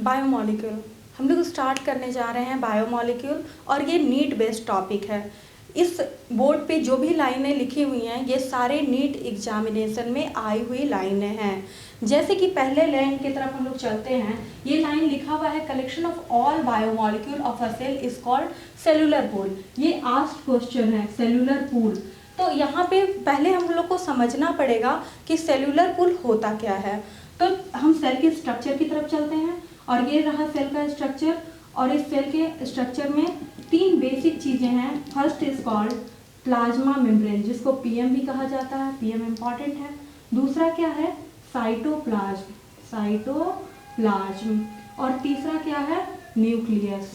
Biomolecule. हम लोग start करने जा रहे हैं बायोमॉलिक्यूल, और ये नीट बेस्ड टॉपिक है। इस बोर्ड पे जो भी लाइनें लिखी हुई हैं ये सारे नीट एग्जामिनेशन में आई हुई लाइनें हैं। जैसे कि पहले लाइन की तरफ हम लोग चलते हैं, ये लाइन लिखा हुआ है collection of all biomolecule of a cell is called cellular pool. ये आस्क्ड क्वेश्चन है, सेलुलर पूल। तो यहाँ पे पहले हम लोग को समझना पड़ेगा कि सेलुलर पूल होता क्या है। तो हम सेल के स्ट्रक्चर की तरफ चलते हैं, और ये रहा सेल का स्ट्रक्चर। और इस सेल के स्ट्रक्चर में तीन बेसिक चीज़ें हैं। First is called plasma membrane, जिसको पीएम भी कहा जाता है, पीएम इम्पॉर्टेंट है। दूसरा क्या है, साइटोप्लाज्म, साइटोप्लाज्म। और तीसरा क्या है, न्यूक्लियस।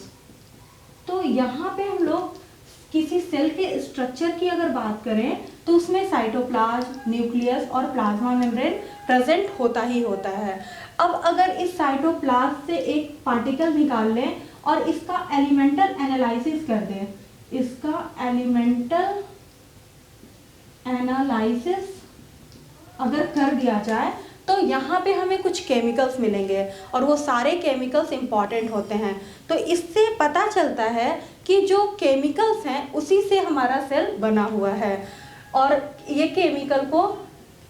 तो यहाँ पे हम लोग किसी सेल के स्ट्रक्चर की अगर बात करें तो उसमें साइटोप्लाज्म, न्यूक्लियस और प्लाज्मा मेम्ब्रेन प्रेजेंट होता ही होता है। अब अगर इस साइटोप्लाज्म से एक पार्टिकल निकाल लें और इसका एलिमेंटल एनालिसिस कर दें, इसका एलिमेंटल एनालिसिस अगर कर दिया जाए तो यहाँ पे हमें कुछ केमिकल्स मिलेंगे, और वो सारे केमिकल्स इम्पॉर्टेंट होते हैं। तो इससे पता चलता है कि जो केमिकल्स हैं उसी से हमारा सेल बना हुआ है, और ये केमिकल को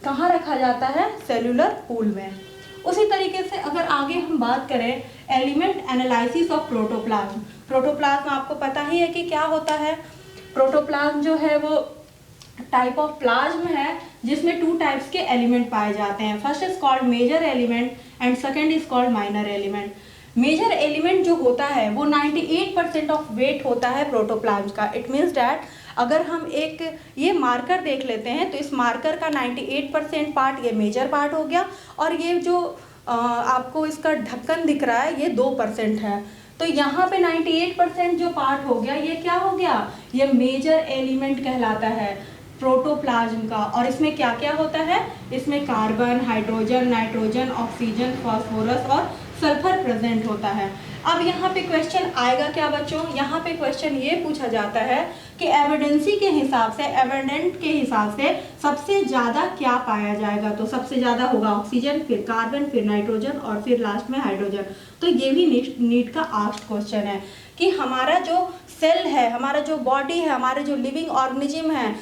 कहाँ रखा जाता है, सेलुलर पूल में। उसी तरीके से अगर आगे हम बात करें element analysis of protoplasm. Protoplasm आपको पता ही है कि क्या होता है। प्रोटोप्लाज्म जो है वो टाइप ऑफ प्लाज्म है जिसमें टू टाइप्स के एलिमेंट पाए जाते हैं। First is called major element and second is called minor element. Major element जो होता है वो 98% ऑफ वेट होता है प्रोटोप्लाज्म का। इट मीन्स डैट अगर हम एक ये मार्कर देख लेते हैं तो इस मार्कर का 98% पार्ट ये मेजर पार्ट हो गया, और ये जो आपको इसका ढक्कन दिख रहा है ये 2% है। तो यहाँ पे 98% जो पार्ट हो गया ये क्या हो गया, ये मेजर एलिमेंट कहलाता है प्रोटोप्लाज्म का। और इसमें क्या क्या होता है, इसमें carbon, hydrogen, nitrogen, oxygen, phosphorus और सल्फर प्रेजेंट होता है। अब यहाँ पे क्वेश्चन आएगा क्या बच्चों, यहाँ पे क्वेश्चन ये पूछा जाता है कि एविडेंसी के हिसाब से, एविडेंट के हिसाब से सबसे ज़्यादा क्या पाया जाएगा। तो सबसे ज़्यादा होगा ऑक्सीजन, फिर कार्बन, फिर नाइट्रोजन और फिर लास्ट में हाइड्रोजन। तो ये भी नीट का आस्क्ड क्वेश्चन है कि हमारा जो सेल है, हमारा जो बॉडी है, हमारे जो लिविंग ऑर्गेनिज्म है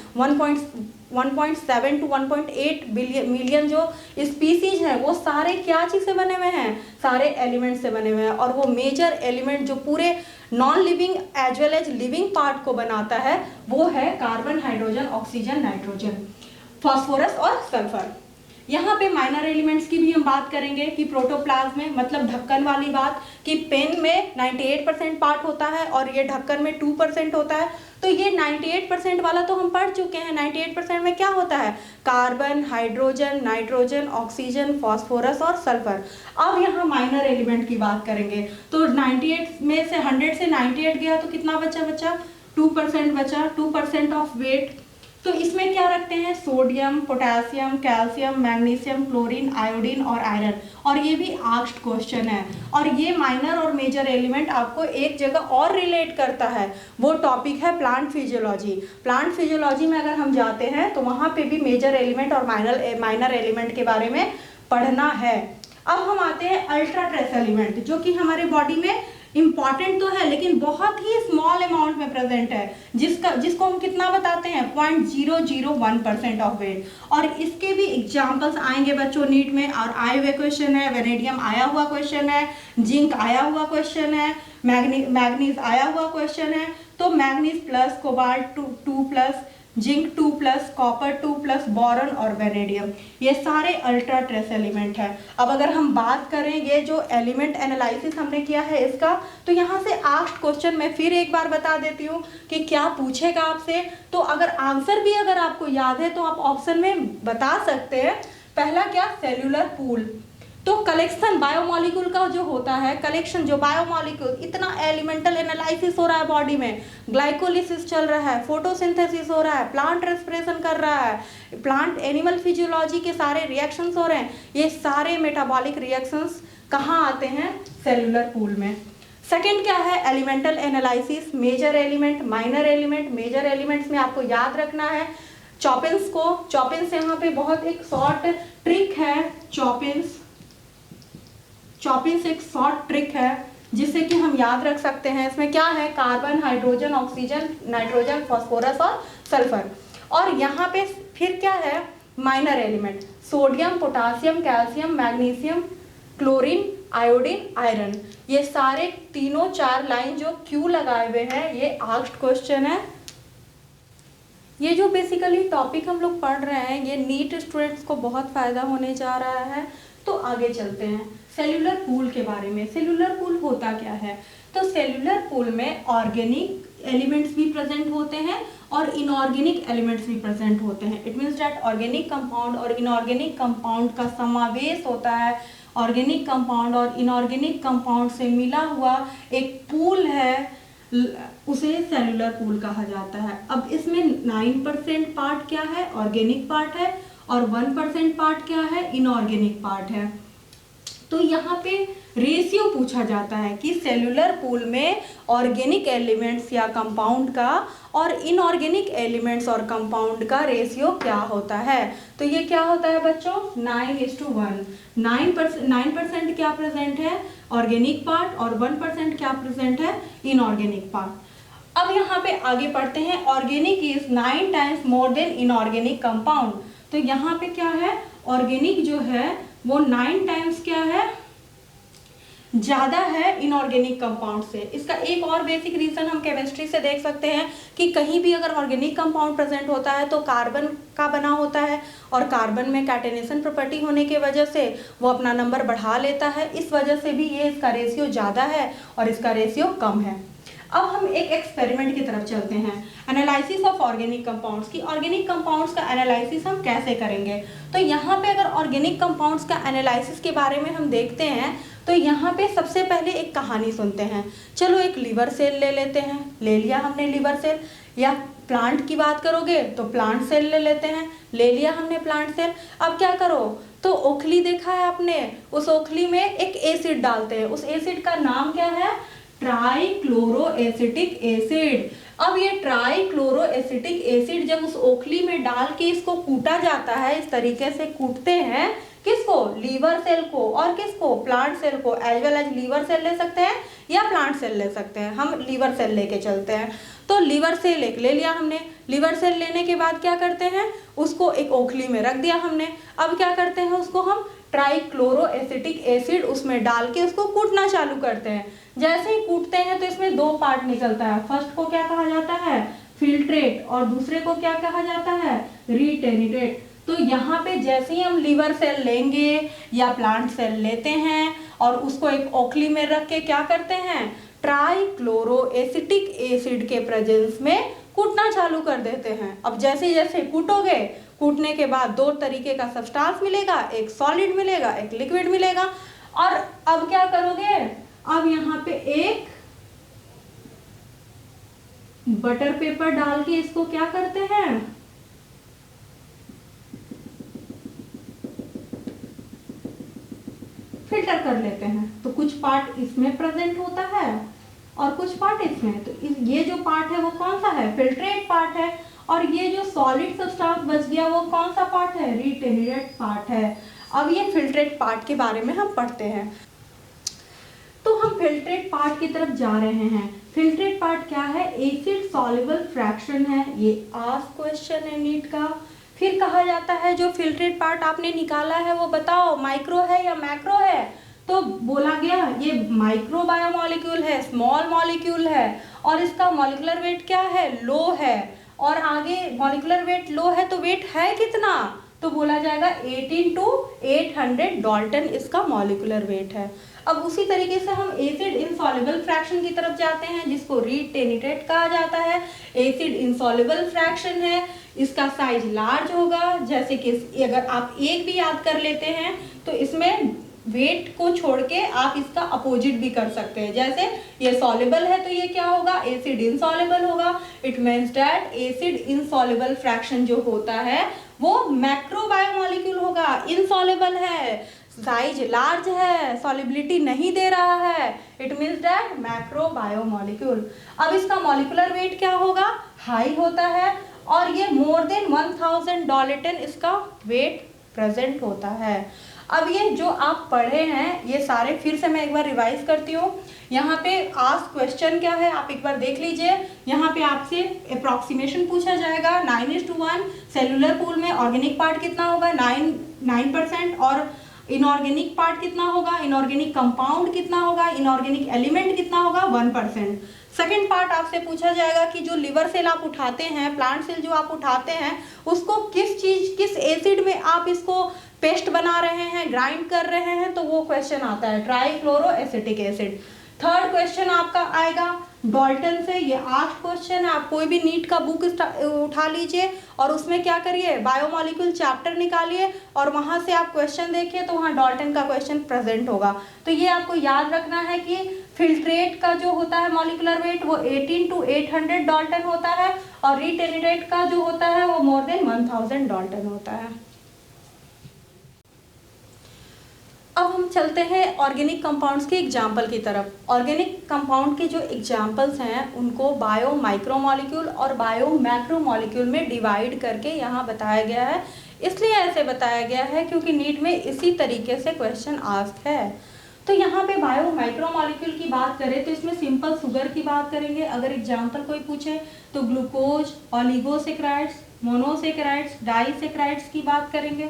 1.7 to 1.8 मिलियन जो स्पीसीज हैं वो सारे क्या चीज़ से बने हुए हैं, सारे एलिमेंट से बने हुए हैं। और वो मेजर एलिमेंट जो पूरे non living as well as living part को बनाता है वो है carbon, hydrogen, oxygen, nitrogen, phosphorus और सल्फर। यहाँ पे माइनर एलिमेंट्स की भी हम बात करेंगे कि प्रोटोप्लाज्म में, मतलब ढक्कन वाली बात, कि पेन में 98% पार्ट होता है और ये ढक्कन में 2% होता है। तो ये 98% वाला तो हम पढ़ चुके हैं। 98% में क्या होता है, carbon, hydrogen, nitrogen, oxygen, phosphorus और सल्फर। अब यहाँ माइनर एलिमेंट की बात करेंगे तो 98 में से 100 से 98 गया तो कितना बचा 2% बचा, 2% ऑफ वेट। तो इसमें क्या रखते हैं, sodium, potassium, calcium, magnesium, chlorine, iodine और आयरन। और ये भी आस्क्ड क्वेश्चन है। और ये माइनर और मेजर एलिमेंट आपको एक जगह और रिलेट करता है, वो टॉपिक है प्लांट फिजियोलॉजी। प्लांट फिजियोलॉजी में अगर हम जाते हैं तो वहाँ पे भी मेजर एलिमेंट और माइनर एलिमेंट के बारे में पढ़ना है। अब हम आते हैं अल्ट्रा ट्रेस एलिमेंट, जो कि हमारे बॉडी में इम्पॉर्टेंट तो है लेकिन बहुत ही स्मॉल अमाउंट में प्रेजेंट है, जिसको हम कितना बताते हैं 0.001% ऑफ वेट। और इसके भी एग्जांपल्स आएंगे बच्चों नीट में, और आए हुए क्वेश्चन है। वेनेडियम आया हुआ क्वेश्चन है, जिंक आया हुआ क्वेश्चन है, मैग्नीज आया हुआ क्वेश्चन है। तो manganese plus, cobalt 2+, zinc 2+, copper 2+, boron और वेनेडियम, ये सारे अल्ट्रा ट्रेस एलिमेंट है। अब अगर हम बात करें ये जो एलिमेंट एनालिसिस हमने किया है इसका, तो यहाँ से आस्क्ड क्वेश्चन मैं फिर एक बार बता देती हूँ कि क्या पूछेगा आपसे। तो अगर आंसर भी अगर आपको याद है तो आप ऑप्शन में बता सकते हैं। पहला क्या, सेल्यूलर पूल। तो कलेक्शन बायोमॉलिक्यूल का जो होता है, कलेक्शन जो बायोमॉलिक्यूल, इतना एलिमेंटल एनालिसिस हो रहा है बॉडी में, ग्लाइकोलिसिस चल रहा है, फोटोसिंथेसिस हो रहा है, प्लांट रेस्पिरेशन कर रहा है, प्लांट एनिमल फिजियोलॉजी के सारे रिएक्शंस हो रहे हैं। ये सारे मेटाबॉलिक रिएक्शंस कहाँ आते हैं, सेलुलर पूल में। सेकेंड क्या है, elemental analysis, major element, minor element. Major elements में आपको याद रखना है चॉपिन्स को। चॉपिन्स यहाँ पे बहुत एक शॉर्ट ट्रिक है, चॉपिन्स चॉपिंग से एक शॉर्ट ट्रिक है जिससे कि हम याद रख सकते हैं। इसमें क्या है, carbon, hydrogen, oxygen, nitrogen, phosphorus और सल्फर। और यहाँ पे फिर क्या है, minor element, sodium, potassium, calcium, magnesium, chlorine, iodine, iron. ये सारे तीनों 4 लाइन जो क्यू लगाए हुए हैं, ये आस्क्ड क्वेश्चन है। ये जो बेसिकली टॉपिक हम लोग पढ़ रहे हैं, ये नीट स्टूडेंट्स को बहुत फ़ायदा होने जा रहा है। तो आगे चलते हैं सेल्यूलर पूल के बारे में। सेल्यूलर पूल होता क्या है? तो सेल्यूलर पूल में ऑर्गेनिक एलिमेंट्स भी प्रेजेंट होते हैं और इनऑर्गेनिक एलिमेंट्स भी प्रेजेंट होते हैं। It means that organic compound और इनऑर्गेनिक कंपाउंड का समावेश होता है। ऑर्गेनिक कंपाउंड और इनऑर्गेनिक कंपाउंड से मिला हुआ एक पूल है, उसे सेल्यूलर पूल कहा जाता है। अब इसमें 9% पार्ट क्या है, ऑर्गेनिक पार्ट है, और 1% पार्ट क्या है, इनऑर्गेनिक पार्ट है। तो यहाँ पे रेशियो पूछा जाता है कि सेल्यूलर पूल में ऑर्गेनिक एलिमेंट्स या कंपाउंड का और इनऑर्गेनिक एलिमेंट्स और कंपाउंड का रेशियो क्या होता है। तो ये क्या होता है बच्चों, 9:1। 9% क्या प्रेजेंट है, ऑर्गेनिक पार्ट, और 1% क्या प्रेजेंट है, इनऑर्गेनिक पार्ट। अब यहाँ पे आगे पढ़ते हैं, organic is 9 times more than inorganic compound. तो यहाँ पे क्या है, ऑर्गेनिक जो है वो 9 टाइम्स क्या है, ज़्यादा है इनऑर्गेनिक कंपाउंड से। इसका एक और बेसिक रीज़न हम केमिस्ट्री से देख सकते हैं कि कहीं भी अगर ऑर्गेनिक कंपाउंड प्रेजेंट होता है तो कार्बन का बना होता है, और कार्बन में कैटेनेशन प्रॉपर्टी होने की वजह से वो अपना नंबर बढ़ा लेता है। इस वजह से भी ये इसका रेशियो ज़्यादा है और इसका रेशियो कम है। अब हम एक एक्सपेरिमेंट की तरफ चलते हैं, एनालिसिस ऑफ ऑर्गेनिक कंपाउंड्स की। ऑर्गेनिक कंपाउंड्स का एनालिसिस हम कैसे करेंगे? तो यहाँ पे अगर ऑर्गेनिक कंपाउंड्स का एनालिसिस के बारे में हम देखते हैं तो यहाँ पे सबसे पहले एक कहानी सुनते हैं। चलो एक लीवर सेल ले लेते हैं, ले लिया हमने लीवर सेल। या प्लांट की बात करोगे तो प्लांट सेल ले लेते हैं, ले लिया हमने प्लांट सेल। अब क्या करो, तो ओखली देखा है आपने, उस ओखली में एक एसिड डालते हैं। उस एसिड का नाम क्या है, ट्राइक्लोरोएसिटिक एसिड। अब ये ट्राइक्लोरोएसिटिक एसिड जब उस ओखली में डाल के इसको कूटा जाता है, इस तरीके से कूटते हैं, किसको, लीवर सेल को, और किसको, प्लांट सेल को। As well as liver cell ले सकते हैं या प्लांट सेल ले सकते हैं, हम लीवर सेल लेके चलते हैं। तो लीवर सेल एक ले लिया हमने। लीवर सेल लेने के बाद क्या करते हैं, उसको एक ओखली में रख दिया हमने। अब क्या करते हैं, उसको हम ट्राइक्लोरोएसिटिक एसिड उसमें डाल के उसको कूटना चालू करते हैं। जैसे ही कूटते हैं तो इसमें 2 पार्ट निकलता है। फर्स्ट को क्या कहा जाता है, फिल्ट्रेट, और दूसरे को क्या कहा जाता है, रिटेनिटेट। तो यहाँ पे जैसे ही हम लीवर सेल लेंगे या प्लांट सेल लेते हैं और उसको एक ओखली में रख के क्या करते हैं, ट्राइक्लोरोएसिटिक एसिड के प्रेजेंस में कूटना चालू कर देते हैं। अब जैसे जैसे कूटोगे, कूटने के बाद 2 तरीके का सब्सटेंस मिलेगा, एक सॉलिड मिलेगा, एक लिक्विड मिलेगा। और अब क्या करोगे, अब यहाँ पे एक बटर पेपर डाल के इसको क्या करते हैं, फिल्टर कर लेते हैं। तो कुछ पार्ट इसमें प्रेजेंट होता है और कुछ पार्ट इसमें। तो ये जो पार्ट है वो कौन सा है, फिल्ट्रेट पार्ट है। और ये जो सॉलिड सब्सटेंस बच गया वो कौन सा पार्ट है, रिटेनिटेड पार्ट है। अब ये फिल्ट्रेट पार्ट के बारे में हम पढ़ते हैं। तो हम फिल्ट्रेट पार्ट की तरफ जा रहे हैं। फिल्ट्रेट पार्ट क्या है, एसिड सॉल्युबल फ्रैक्शन है। ये आस्क्ड क्वेश्चन है नीट का। फिर कहा जाता है जो फिल्ट्रेट पार्ट आपने निकाला है वो बताओ माइक्रो है या मैक्रो है। तो बोला गया ये माइक्रो बायोमोलिक्यूल है, स्मॉल मॉलिक्यूल है, और इसका मॉलिक्यूलर वेट क्या है, लो है। और आगे मॉलिक्यूलर वेट लो है तो वेट है कितना, तो बोला जाएगा 18 to 800 डाल्टन इसका मॉलिक्यूलर वेट है। अब उसी तरीके से हम एसिड इनसॉल्युबल फ्रैक्शन की तरफ जाते हैं जिसको रिटेनिटेट कहा जाता है। एसिड इनसॉल्युबल फ्रैक्शन है, इसका साइज लार्ज होगा। जैसे कि अगर आप एक भी याद कर लेते हैं तो इसमें वेट को छोड़ के आप इसका अपोजिट भी कर सकते हैं। जैसे ये सॉल्युबल है तो ये क्या होगा, एसिड इनसॉल्युबल होगा। It means that acid insoluble fraction जो होता है वो मैक्रो बायोमोलिक्यूल होगा, इनसॉल्युबल है, साइज लार्ज है, सॉल्युबिलिटी नहीं दे रहा है। It means that macro biomolecule. अब इसका मॉलिक्यूलर वेट क्या होगा, हाई होता है, और ये मोर देन 1000 डाल्टन इसका वेट प्रेजेंट होता है। अब ये जो आप पढ़े हैं ये सारे फिर से मैं एक बार रिवाइज करती हूँ। यहाँ पे आस्क क्वेश्चन क्या है आप एक बार देख लीजिए। यहाँ पे आपसे अप्रॉक्सीमेशन पूछा जाएगा 9:1 सेलुलर पूल में ऑर्गेनिक पार्ट कितना होगा 9% और इनऑर्गेनिक पार्ट कितना होगा, इनऑर्गेनिक कंपाउंड कितना होगा, इनऑर्गेनिक एलिमेंट कितना होगा 1%। सेकेंड पार्ट आपसे पूछा जाएगा कि जो लिवर सेल आप उठाते हैं, प्लांट सेल जो आप उठाते हैं, उसको किस एसिड में आप इसको पेस्ट बना रहे हैं, ग्राइंड कर रहे हैं, तो वो क्वेश्चन आता है trichloro acetic acid. Third question आपका आएगा डाल्टन से, ये 8 क्वेश्चन है। आप कोई भी नीट का बुक उठा लीजिए और उसमें क्या करिए बायोमॉलिक्यूल चैप्टर निकालिए और वहां से आप क्वेश्चन देखिए तो वहाँ डाल्टन का क्वेश्चन प्रेजेंट होगा। तो ये आपको याद रखना है कि फिल्ट्रेट का जो होता है मॉलिक्यूलर वेट वो 18 to 800 डाल्टन होता है और रिटेनिडेट का जो होता है वो more than 1000 डाल्टन होता है। अब हम चलते हैं ऑर्गेनिक कंपाउंड्स के एग्जाम्पल की तरफ। ऑर्गेनिक कंपाउंड के जो एग्जाम्पल्स हैं उनको बायो माइक्रोमॉलिक्यूल और बायो मैक्रोमॉलिक्यूल में डिवाइड करके यहाँ बताया गया है। इसलिए ऐसे बताया गया है क्योंकि नीट में इसी तरीके से क्वेश्चन आस्क है। तो यहाँ पे बायो माइक्रोमॉलिक्यूल की बात करें तो इसमें सिंपल शुगर की बात करेंगे। अगर एग्जाम्पल कोई पूछे तो ग्लूकोज, ऑलिगोसेक्राइड्स, मोनोसेक्राइड्स, डाइसेक्राइड्स की बात करेंगे।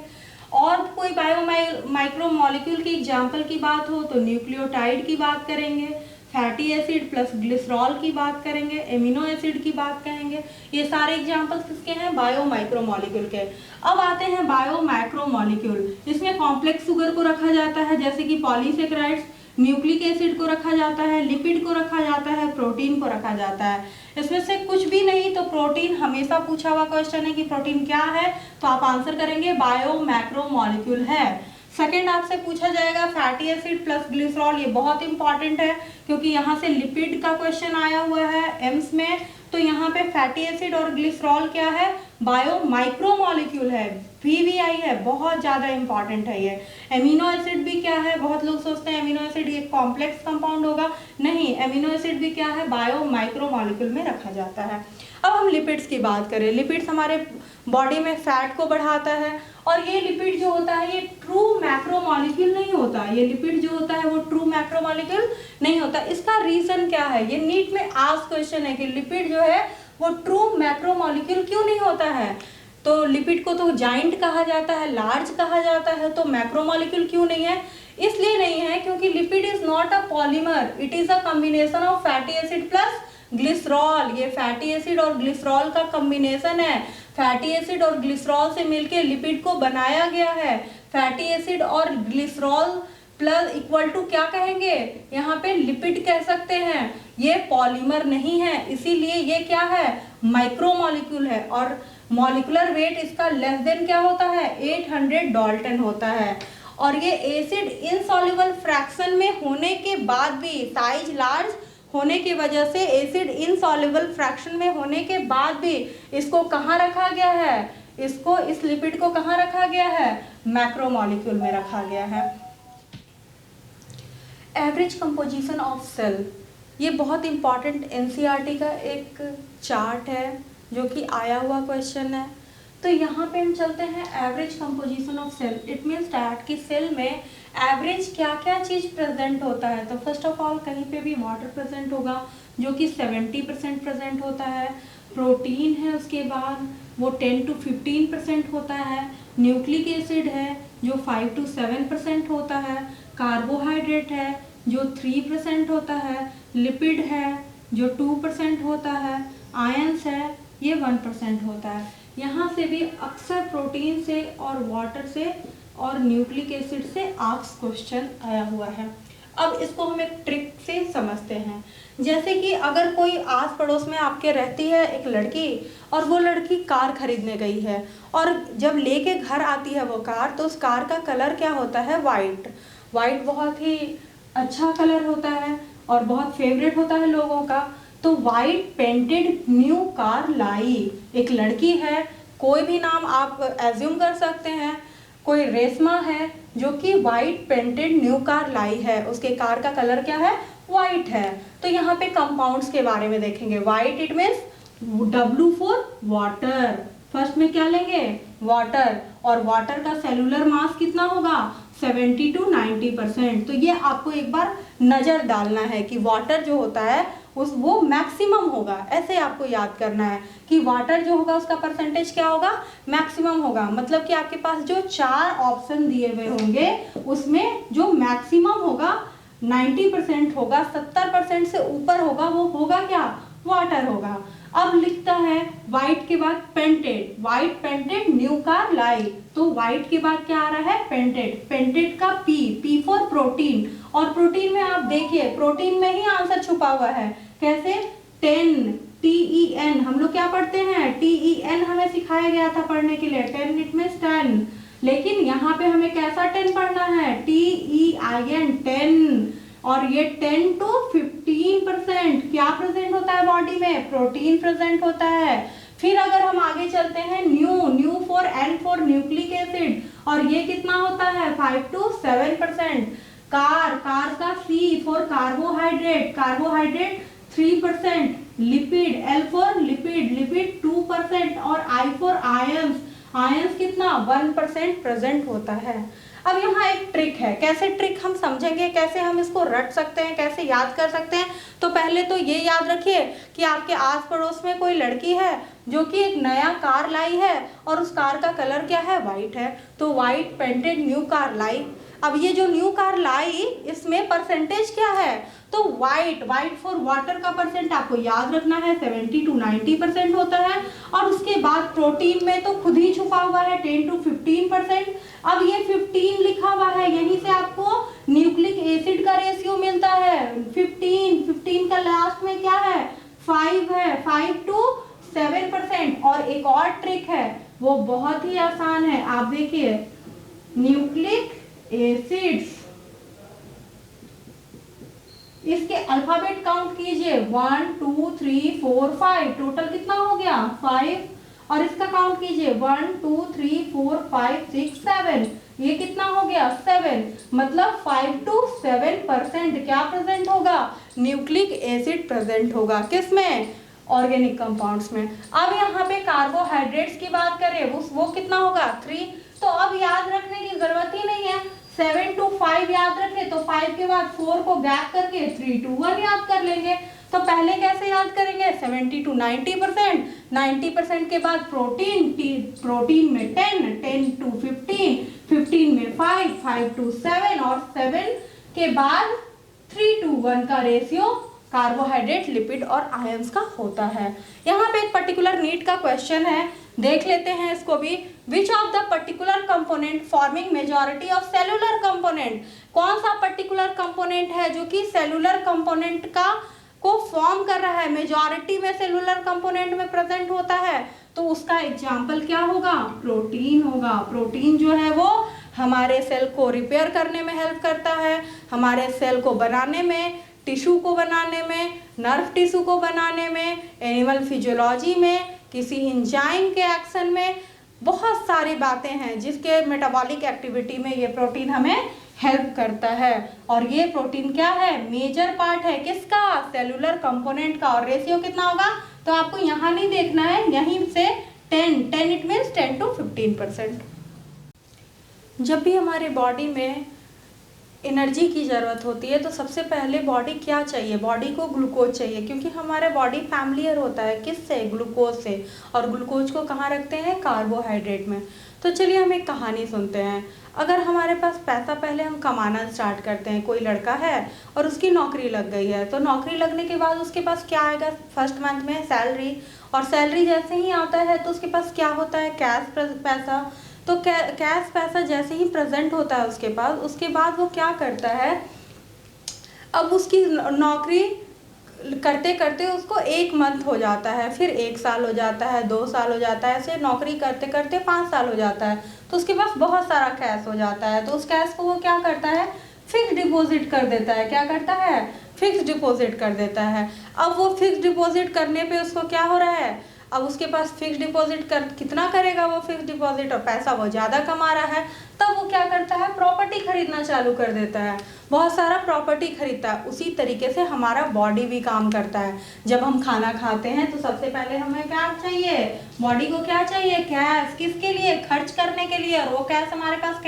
और कोई बायो माइक्रोमॉलिक्यूल की एग्जाम्पल की बात हो तो न्यूक्लियोटाइड की बात करेंगे, फैटी एसिड प्लस ग्लिसरॉल की बात करेंगे, एमिनो एसिड की बात करेंगे। ये सारे एग्जाम्पल्स किसके हैं बायो माइक्रोमॉलिक्यूल के। अब आते हैं बायो मैक्रोमॉलिक्यूल। इसमें कॉम्प्लेक्स शुगर को रखा जाता है जैसे कि पॉलीसेक्राइड्स, न्यूक्लिक एसिड को रखा जाता है, लिपिड को रखा जाता है, प्रोटीन को रखा जाता है। इसमें से कुछ भी नहीं तो प्रोटीन हमेशा पूछा हुआ क्वेश्चन है कि प्रोटीन क्या है, तो आप आंसर करेंगे बायो मैक्रोमॉलिक्यूल है। सेकेंड आपसे पूछा जाएगा फैटी एसिड प्लस ग्लिसरॉल, ये बहुत इंपॉर्टेंट है क्योंकि यहाँ से लिपिड का क्वेश्चन आया हुआ है एम्स में। तो यहाँ पे फैटी एसिड और ग्लिसरॉल क्या है बायो माइक्रोमॉलिक्यूल है, VVI है, बहुत ज़्यादा इंपॉर्टेंट है ये। एमिनो एसिड भी क्या है, बहुत लोग सोचते हैं एमिनो एसिड ये कॉम्प्लेक्स कंपाउंड होगा, नहीं, एमिनो एसिड भी क्या है बायो माइक्रोमॉलिक्यूल में रखा जाता है। अब हम लिपिड्स की बात करें। लिपिड्स हमारे बॉडी में फैट को बढ़ाता है और ये लिपिड जो होता है ये ट्रू मैक्रोमॉलिक्यूल नहीं होता। ये लिपिड जो होता है वो ट्रू मैक्रोमॉलिक्यूल नहीं होता। इसका रीजन क्या है, ये नीट में आस्क क्वेश्चन है कि लिपिड जो है वो ट्रू मैक्रोमॉलिक्यूल क्यों नहीं होता है। तो लिपिड को तो जाइंट कहा जाता है, लार्ज कहा जाता है, तो मैक्रोमॉलिक्यूल क्यों नहीं है, इसलिए नहीं है क्योंकि lipid is not a polymer, it is a combination of fatty acid plus glycerol. ये फैटी एसिड और ग्लिसरॉल का कॉम्बिनेशन है। फैटी एसिड और ग्लिसरॉल से मिलकर लिपिड को बनाया गया है। फैटी एसिड और ग्लिसरॉल प्लस इक्वल टू क्या कहेंगे, यहाँ पे लिपिड कह सकते हैं। ये पॉलीमर नहीं है, इसीलिए ये क्या है माइक्रोमॉलिक्यूल है और मॉलिक्यूलर वेट इसका लेस देन क्या होता है 800 डाल्टन होता है। और ये एसिड इनसॉल्युबल फ्रैक्शन में होने के बाद भी, साइज लार्ज होने की वजह से, एसिड इनसॉल्युबल फ्रैक्शन में होने के बाद भी इसको कहाँ रखा गया है, इसको इस लिपिड को कहाँ रखा गया है मैक्रोमॉलिक्यूल में रखा गया है। एवरेज कंपोजिशन ऑफ सेल, ये बहुत इंपॉर्टेंट एनसीईआरटी का एक चार्ट है जो कि आया हुआ क्वेश्चन है। तो यहाँ पे हम चलते हैं average composition of cell. It means that कि सेल में एवरेज क्या क्या चीज़ प्रेजेंट होता है। तो फर्स्ट ऑफ ऑल कहीं पे भी वाटर प्रेजेंट होगा जो कि 70% प्रेजेंट होता है। प्रोटीन है उसके बाद वो 10 to 15% होता है। न्यूक्लिक एसिड है जो 5 to 7% होता है। कार्बोहाइड्रेट है जो 3% होता है। लिपिड है जो 2% होता है। आयंस है ये 1% होता है। यहाँ से भी अक्सर प्रोटीन से और वाटर से और न्यूक्लिक एसिड से आस्क क्वेश्चन आया हुआ है। अब इसको हम एक ट्रिक से समझते हैं। जैसे कि अगर कोई आस पड़ोस में आपके रहती है एक लड़की और वो लड़की कार खरीदने गई है और जब लेके घर आती है वो कार, तो उस कार का कलर क्या होता है वाइट। वाइट बहुत ही अच्छा कलर होता है और बहुत फेवरेट होता है लोगों का। तो वाइट पेंटेड न्यू कार लाई, एक लड़की है, कोई भी नाम आप एज्यूम कर सकते हैं, कोई रेशमा है जो कि वाइट पेंटेड न्यू कार लाई है, उसके कार का कलर क्या है वाइट है। तो यहाँ पे कंपाउंड्स के बारे में देखेंगे। White it means W for water, first में क्या लेंगे वाटर, और वाटर का सेलुलर मास कितना होगा 70 to 90%। तो ये आपको एक बार नज़र डालना है कि वाटर जो होता है उस वो मैक्सिमम होगा, ऐसे आपको याद करना है कि वाटर जो होगा उसका परसेंटेज क्या होगा, मैक्सिमम होगा। मतलब कि आपके पास जो 4 ऑप्शन दिए हुए होंगे उसमें जो मैक्सिमम होगा 90% होगा, 70% से ऊपर होगा, वो होगा क्या, वाटर होगा। अब लिखता है व्हाइट के बाद painted, white painted new car लाई, तो व्हाइट के बाद क्या आ रहा है, पेंटेड, पेंटेड का पी फॉर प्रोटीन, और प्रोटीन में आप देखिए प्रोटीन में ही आंसर छुपा हुआ है, कैसे, 10 TEN, हम लोग क्या पढ़ते हैं, TEN हमें सिखाया गया था पढ़ने के लिए, 10 इट मीन्स 10, लेकिन यहाँ पे हमें कैसा 10 पढ़ना है, TEIN 10, और ये 10 to 15% क्या प्रेजेंट होता है बॉडी में, प्रोटीन प्रेजेंट होता है। फिर अगर हम आगे चलते हैं new for N for nucleic acid, और ये कितना होता है 5 to 7%। कार का C for carbohydrate, carbohydrate 3%। Lipid, L for lipid, lipid 2%, और I फॉर आयंस, आयंस कितना 1% प्रेजेंट होता है। अब यहाँ एक ट्रिक है, कैसे ट्रिक हम समझेंगे, कैसे हम इसको रट सकते हैं, कैसे याद कर सकते हैं। तो पहले तो ये याद रखिए कि आपके आस पड़ोस में कोई लड़की है जो कि एक नया कार लाई है और उस कार का कलर क्या है, वाइट है, तो वाइट पेंटेड न्यू कार लाई। अब ये जो न्यू कार लाई इसमें परसेंटेज क्या है, तो वाइट फॉर वाटर का परसेंट आपको याद रखना है 70 to 90% होता है, और उसके बाद प्रोटीन में तो खुद ही छुपा हुआ है 10 to 15%। अब ये 15 लिखा हुआ है, यहीं से आपको न्यूक्लिक एसिड का रेशियो मिलता है 15 का लास्ट में क्या है 5 है, 5 to 7%। और एक और ट्रिक है वो बहुत ही आसान है, आप देखिए न्यूक्लिक एसिड्स, इसके अल्फाबेट काउंट कीजिए 1 2 3 4 5, टोटल कितना हो गया 5, और इसका काउंट कीजिए 1 2 3 4 5 6 7, ये कितना हो गया 7, मतलब 5 to 7% क्या प्रेजेंट होगा, न्यूक्लिक एसिड प्रेजेंट होगा, किसमें, ऑर्गेनिक कंपाउंड्स में। अब यहाँ पे कार्बोहाइड्रेट्स की बात करें वो कितना होगा 3, तो अब याद रखने की जरूरत ही नहीं है, 7 to 5 याद रखें, तो 5 के बाद 4 को गैप करके 3 to 1 याद कर लेंगे। तो पहले कैसे याद करेंगे 70 to 90%, 90% के बाद प्रोटीन में 10 to 15 में 5 to 7, और 7 के बाद 3 to 1 का रेशियो कार्बोहाइड्रेट, लिपिड और आयंस का होता है। यहाँ पे एक पर्टिकुलर नीट का क्वेश्चन है, देख लेते हैं इसको भी। Which of the particular component forming majority of cellular component, कौन सा पर्टिकुलर कंपोनेंट है जो कि सेलुलर कंपोनेंट को फॉर्म कर रहा है, मेजॉरिटी में सेलुलर कंपोनेंट में प्रेजेंट होता है, तो उसका एग्जाम्पल क्या होगा, प्रोटीन होगा। प्रोटीन जो है वो हमारे सेल को रिपेयर करने में हेल्प करता है, हमारे सेल को बनाने में, टिश्यू को बनाने में, नर्व टिश्यू को बनाने में, एनिमल फिजियोलॉजी में, किसी एंजाइम के एक्शन में, बहुत सारी बातें हैं जिसके मेटाबॉलिक एक्टिविटी में ये प्रोटीन हमें हेल्प करता है। और ये प्रोटीन क्या है, मेजर पार्ट है किसका, सेलुलर कंपोनेंट का। और रेशियो कितना होगा, तो आपको यहाँ नहीं देखना है, यहीं से 10 इट मीन्स 10 to 15%। जब भी हमारे बॉडी में एनर्जी की ज़रूरत होती है तो सबसे पहले बॉडी क्या चाहिए, बॉडी को ग्लूकोज चाहिए, क्योंकि हमारा बॉडी फैमिलियर होता है किससे, ग्लूकोज से, और ग्लूकोज को कहाँ रखते हैं, कार्बोहाइड्रेट में। तो चलिए हम एक कहानी सुनते हैं। अगर हमारे पास पैसा, पहले हम कमाना स्टार्ट करते हैं, कोई लड़का है और उसकी नौकरी लग गई है, तो नौकरी लगने के बाद उसके पास क्या आएगा, फर्स्ट मंथ में सैलरी, और सैलरी जैसे ही आता है तो उसके पास क्या होता है, कैश पैसा। तो कैश पैसा जैसे ही प्रेजेंट होता है उसके पास, उसके बाद वो क्या करता है, अब उसकी नौकरी करते करते उसको 1 मंथ हो जाता है, फिर 1 साल हो जाता है, 2 साल हो जाता है, ऐसे नौकरी करते करते 5 साल हो जाता है, तो उसके पास बहुत सारा कैश हो जाता है। तो उस कैश को वो क्या करता है, फिक्स डिपॉजिट कर देता है। क्या करता है, फिक्स डिपॉजिट कर देता है। अब वो फिक्स डिपॉजिट करने पे उसको क्या हो रहा है, अब उसके पास फिक्स डिपॉजिट कितना करेगा वो फिक्स डिपॉजिट, और पैसा वो ज़्यादा कमा रहा है, तब वो क्या करता है, प्रॉपर्टी खरीदना चालू कर देता है, बहुत सारा प्रॉपर्टी खरीदता है। उसी तरीके से हमारा बॉडी भी काम करता है। जब हम खाना खाते हैं तो सबसे पहले हमें क्या चाहिए, बॉडी को क्या चाहिए, कैश, किसके लिए, खर्च करने के लिए, और वो कैश हमारे पास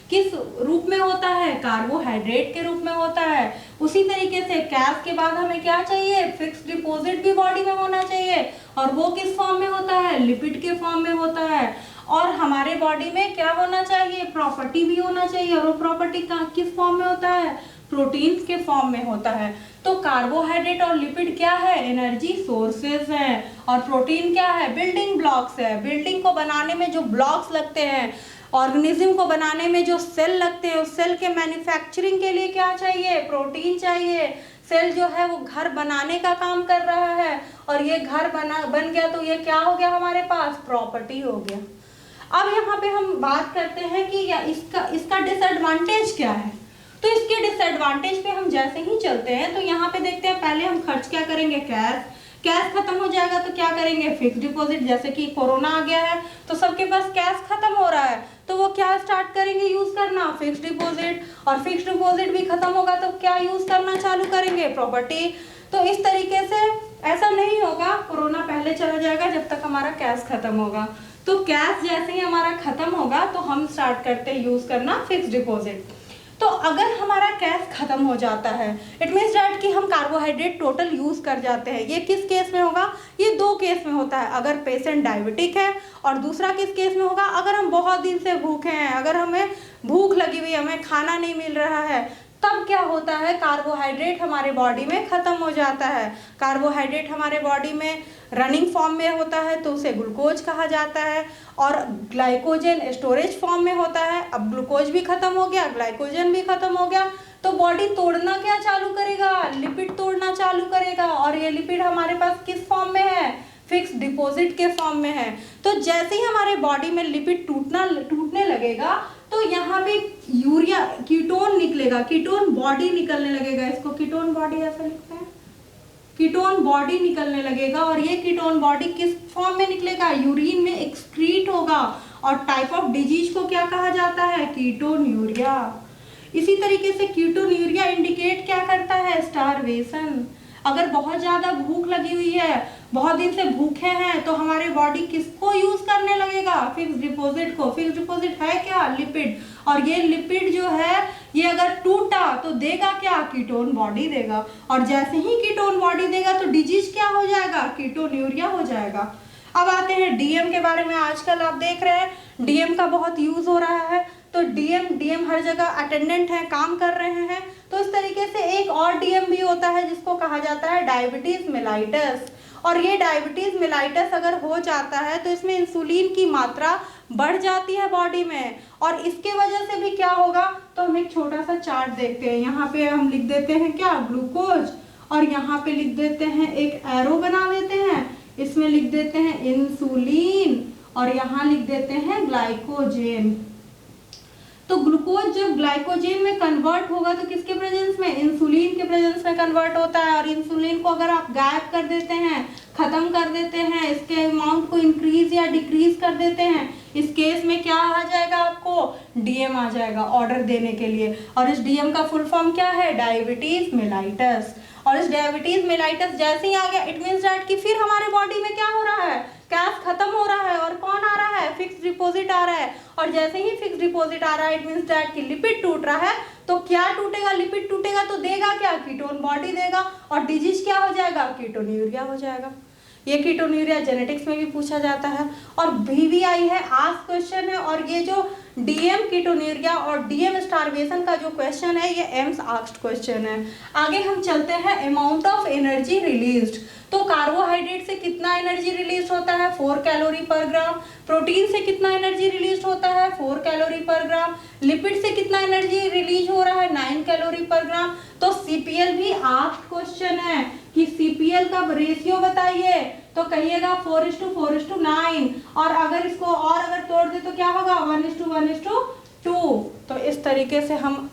किस रूप में होता है, कार्बोहाइड्रेट के रूप में होता है। उसी तरीके से कैश के बाद हमें क्या चाहिए, फिक्स डिपॉजिट भी बॉडी में होना चाहिए, और वो किस फॉर्म में होता है, लिपिड के फॉर्म में होता है। और हमारे बॉडी में क्या होना चाहिए, प्रॉपर्टी भी होना चाहिए, और वो प्रॉपर्टी किस फॉर्म में होता है, प्रोटीन के फॉर्म में होता है। तो कार्बोहाइड्रेट और लिपिड क्या है, एनर्जी सोर्सेज हैं, और प्रोटीन क्या है, बिल्डिंग ब्लॉक्स है। बिल्डिंग को बनाने में जो ब्लॉक्स लगते हैं, ऑर्गेनिज्म को बनाने में जो सेल लगते हैं, उस सेल के मैन्युफैक्चरिंग के लिए क्या चाहिए, प्रोटीन चाहिए। सेल जो है वो घर बनाने का काम कर रहा है, और ये घर बन गया तो ये क्या हो गया, हमारे पास प्रॉपर्टी हो गया। अब यहाँ पे हम बात करते हैं कि इसका डिसएडवांटेज क्या है। तो इसके डिसएडवांटेज पे हम जैसे ही चलते हैं तो यहाँ पे देखते हैं, पहले हम खर्च क्या करेंगे, कैश खत्म हो जाएगा तो क्या करेंगे, फिक्स डिपॉजिट। जैसे कि कोरोना आ गया है तो सबके पास कैश खत्म हो रहा है, तो वो क्या स्टार्ट करेंगे यूज करना, फिक्स डिपॉजिट। और फिक्स डिपॉजिट भी खत्म होगा तो क्या यूज करना चालू करेंगे, प्रॉपर्टी। तो इस तरीके से ऐसा नहीं होगा कोरोना पहले चला जाएगा जब तक हमारा कैश खत्म होगा। तो कैश जैसे ही हमारा खत्म होगा तो हम स्टार्ट करते हैं यूज करना फिक्स डिपॉजिट। तो अगर हमारा कैश खत्म हो जाता है, इट मीन्स डैट कि हम कार्बोहाइड्रेट टोटल यूज कर जाते हैं। ये किस केस में होगा, ये दो केस में होता है, अगर पेशेंट डायबिटिक है, और दूसरा किस केस में होगा, अगर हम बहुत दिन से भूखे हैं, अगर हमें भूख लगी हुई है, हमें खाना नहीं मिल रहा है, तब क्या होता है, कार्बोहाइड्रेट हमारे बॉडी में खत्म हो जाता है। कार्बोहाइड्रेट हमारे बॉडी में रनिंग फॉर्म में होता है तो उसे ग्लूकोज कहा जाता है, और ग्लाइकोजन स्टोरेज फॉर्म में होता है। अब ग्लूकोज भी खत्म हो गया, ग्लाइकोजन भी खत्म हो गया, तो बॉडी तोड़ना क्या चालू करेगा, लिपिड तोड़ना चालू करेगा। और ये लिपिड हमारे पास किस फॉर्म में है, फिक्स डिपॉजिट के फॉर्म में है। तो जैसे ही हमारे बॉडी में लिपिड टूटने लगेगा तो यहाँ पे यूरिया कीटोन निकलेगा, कीटोन बॉडी निकलने लगेगा। इसको कीटोन बॉडी ऐसा लिखते हैं, कीटोन बॉडी निकलने लगेगा। और ये कीटोन बॉडी किस फॉर्म में निकलेगा, यूरिन में एक्सक्रीट होगा। और टाइप ऑफ डिजीज को क्या कहा जाता है, कीटोन्यूरिया। इसी तरीके से कीटोन्यूरिया इंडिकेट क्या करता है, स्टारवेशन। अगर बहुत ज्यादा भूख लगी हुई है, बहुत दिन से भूखे हैं, तो हमारे बॉडी किसको यूज करने लगेगा, फिक्स डिपॉजिट को। फिक्स डिपॉजिट है क्या, लिपिड। और ये लिपिड जो है ये अगर टूटा तो देगा क्या, कीटोन बॉडी देगा। और जैसे ही कीटोन बॉडी देगा तो डिजीज क्या हो जाएगा, कीटोन्यूरिया हो जाएगा। अब आते हैं डीएम के बारे में। आजकल आप देख रहे हैं डीएम का बहुत यूज हो रहा है। तो डीएम हर जगह अटेंडेंट है, काम कर रहे हैं। तो इस तरीके से एक और डीएम भी होता है जिसको कहा जाता है डायबिटीज मेलाइटस। और ये डायबिटीज मेलाइटस अगर हो जाता है तो इसमें इंसुलिन की मात्रा बढ़ जाती है बॉडी में, और इसके वजह से भी क्या होगा, तो हम एक छोटा सा चार्ट देखते हैं। यहाँ पे हम लिख देते हैं क्या, ग्लूकोज, और यहाँ पे लिख देते हैं एक एरो बना देते हैं, इसमें लिख देते हैं इंसुलिन, और यहाँ लिख देते हैं ग्लाइकोजेन। तो ग्लूकोज जब ग्लाइकोजेन में कन्वर्ट होगा तो किसके प्रेजेंस में, इंसुलिन के प्रेजेंस में कन्वर्ट होता है। और इंसुलिन को अगर आप गायब कर देते हैं, खत्म कर देते हैं, इसके अमाउंट को इंक्रीज या डिक्रीज कर देते हैं, इस केस में क्या आ जाएगा, आपको डीएम आ जाएगा ऑर्डर देने के लिए। और इस डीएम का फुल फॉर्म क्या है, डायबिटीज मेलाइटस। और इस डायबिटीज मेलाइटस जैसे ही आ गया, इट मीन्स दैट कि फिर हमारे बॉडी में क्या हो रहा है, कैश खत्म हो रहा है, और कौन आ रहा है, फिक्स डिपॉजिट आ रहा है। और जैसे ही फिक्स डिपॉजिट आ रहा है, इट मीन्स दैट कि लिपिड टूट रहा है। तो क्या टूटेगा, लिपिड टूटेगा तो देगा क्या, कीटोन बॉडी देगा, और डिजीज क्या हो जाएगा, कीटोन्यूरिया हो जाएगा। ये कीटोन्यूरिया जेनेटिक्स में भी पूछा जाता है, और VVI है, आस्क क्वेश्चन है। और ये जो डीएम कीटोन्यूरिया और डीएम स्टारवेशन का जो क्वेश्चन है, ये एम्स आस्क्ड क्वेश्चन है। आगे हम चलते हैं, अमाउंट ऑफ एनर्जी रिलीज्ड। तो कार्बोहाइड्रेट से कितना एनर्जी रिलीज होता है, 4 कैलोरी पर ग्राम। प्रोटीन से कितना एनर्जी रिलीज होता है, 4 कैलोरी पर ग्राम। लिपिड से कितना एनर्जी रिलीज हो रहा है, 9 कैलोरी पर ग्राम। तो सीपीएल भी आस्क्ड क्वेश्चन है कि सीपीएल का रेशियो बताइए, तो कहिएगा 4:4:9। और अगर इसको और अगर तोड़ दे तो क्या होगा, 1:1:2। तो इस तरीके से हम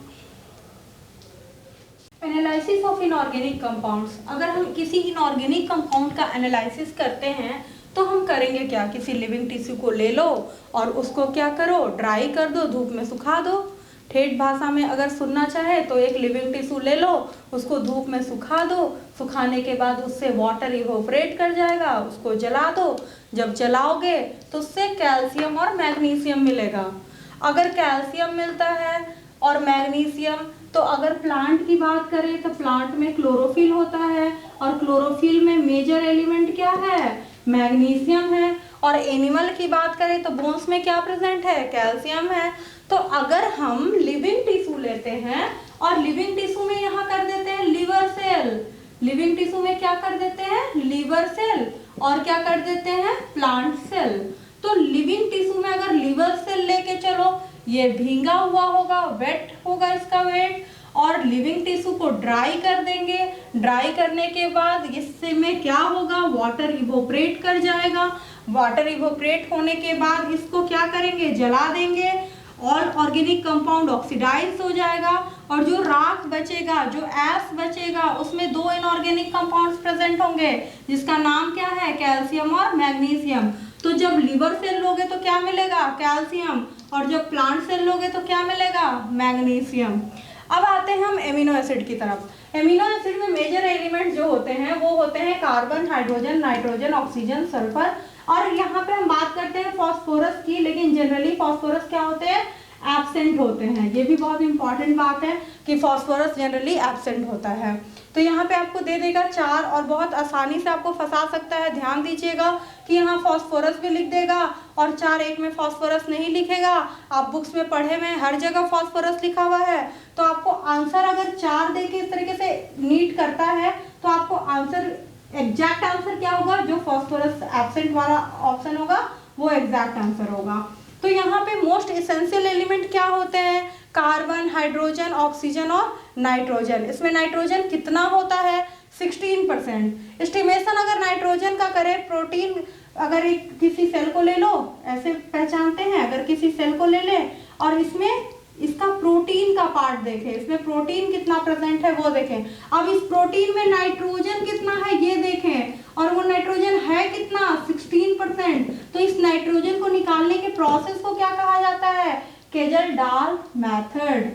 एनालिसिस ऑफ इनऑर्गेनिक कंपाउंड्स, अगर हम किसी इनऑर्गेनिक कंपाउंड का एनालिसिस करते हैं तो हम करेंगे क्या, किसी लिविंग टिश्यू को ले लो और उसको क्या करो, ड्राई कर दो, धूप में सुखा दो। ठेठ भाषा में अगर सुनना चाहे तो एक लिविंग टिश्यू ले लो, उसको धूप में सुखा दो, सुखाने के बाद उससे वाटर इवोपरेट कर जाएगा, उसको जला दो। जब जलाओगे तो उससे कैल्शियम और मैग्नीशियम मिलेगा। अगर कैल्शियम मिलता है और मैग्नीशियम, तो अगर प्लांट की बात करें तो प्लांट में क्लोरोफिल होता है, और क्लोरोफिल में मेजर एलिमेंट क्या है, मैग्नीशियम है। और एनिमल की बात करें तो बोन्स में क्या प्रेजेंट है, कैल्शियम है। तो अगर हम लिविंग टिश्यू लेते हैं और लिविंग टिश्यू में यहाँ कर देते हैं लिवर सेल, लिविंग टिश्यू में क्या कर देते हैं, लिवर सेल, और क्या कर देते हैं, प्लांट सेल। तो लिविंग टिश्यू में अगर लिवर सेल लेके चलो, ये भींगा हुआ होगा, वेट होगा इसका वेट, और लिविंग टिश्यू को ड्राई कर देंगे। ड्राई करने के बाद इससे में क्या होगा, वाटर इवोपरेट कर जाएगा। वाटर इवोपरेट होने के बाद इसको क्या करेंगे, जला देंगे, और ऑर्गेनिक कंपाउंड ऑक्सीडाइज हो जाएगा, और जो राख बचेगा, जो ऐश बचेगा, उसमें दो इनऑर्गेनिक कंपाउंड्स प्रेजेंट होंगे, जिसका नाम क्या है, कैल्शियम और मैग्नीशियम। तो जब लिवर सेल लोगे तो क्या मिलेगा, कैल्शियम, और जब प्लांट सेल लोगे तो क्या मिलेगा, मैग्नीशियम। अब आते हैं हम एमिनो एसिड की तरफ। एमिनो एसिड में मेजर एलिमेंट जो होते हैं वो होते हैं carbon, hydrogen, nitrogen, oxygen, sulphur, और यहाँ पे हम बात करते हैं फास्फोरस की, लेकिन जनरली फास्फोरस क्या होते हैं, एब्सेंट होते हैं। ये भी बहुत इंपॉर्टेंट बात है कि फास्फोरस जनरली एब्सेंट होता है। तो यहाँ पे आपको दे देगा 4 और बहुत आसानी से आपको फंसा सकता है। ध्यान दीजिएगा कि यहाँ फास्फोरस भी लिख देगा और 4 एक में फास्फोरस नहीं लिखेगा। आप बुक्स में पढ़े में हर जगह फास्फोरस लिखा हुआ है, तो आपको आंसर अगर 4 दे के इस तरीके से नीट करता है तो आपको आंसर, एग्जैक्ट आंसर क्या होगा, जो फास्फोरस एब्सेंट वाला ऑप्शन होगा वो एग्जैक्ट आंसर होगा। तो यहाँ पे मोस्ट एसेंशियल एलिमेंट क्या होते हैं, कार्बन, हाइड्रोजन, ऑक्सीजन और नाइट्रोजन। इसमें नाइट्रोजन कितना होता है, 16%। एस्टिमेशन अगर नाइट्रोजन का करें, प्रोटीन अगर एक किसी सेल को ले लो, ऐसे पहचानते हैं, अगर किसी सेल को ले लें और इसमें इसका प्रोटीन का पार्ट देखें, इसमें प्रोटीन कितना प्रेजेंट है वो देखें। अब इस प्रोटीन में नाइट्रोजन कितना है ये देखें, और वो नाइट्रोजन है कितना, 16%। तो इस नाइट्रोजन को निकालने के प्रोसेस को क्या कहा जाता है, केजल-डाल मेथड।